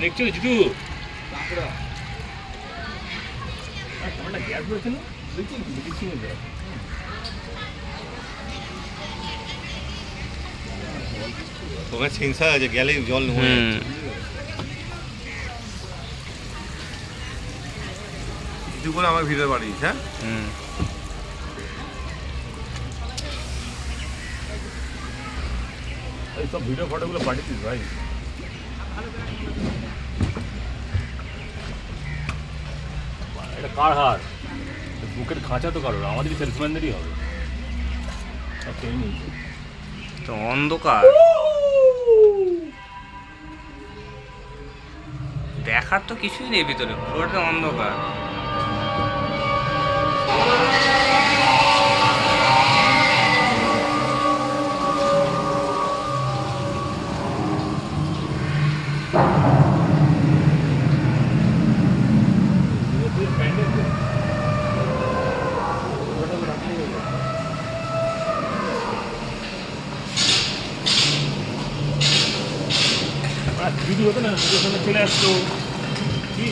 দেখছো জিতু একটা গ্যাস রয়েছে না দেখছি ওখানে সেন্সার আছে, গেলেই জল নেমে যাচ্ছে। কিছু করে আমার ভিডিও বাড়িস, হ্যাঁ? এই সব ভিডিও ফটোগুলো পাঠিয়েছিস ভাই? এটা কার হার? বুকের খাঁচা তো কারোর, আমাদেরই সেলসম্যানদেরই হবে। তো অন্ধকার দেখার তো কিছুই নেই ভিতরে, পুরোটা অন্ধকার। দিদি হতো না, চলে আসতো কি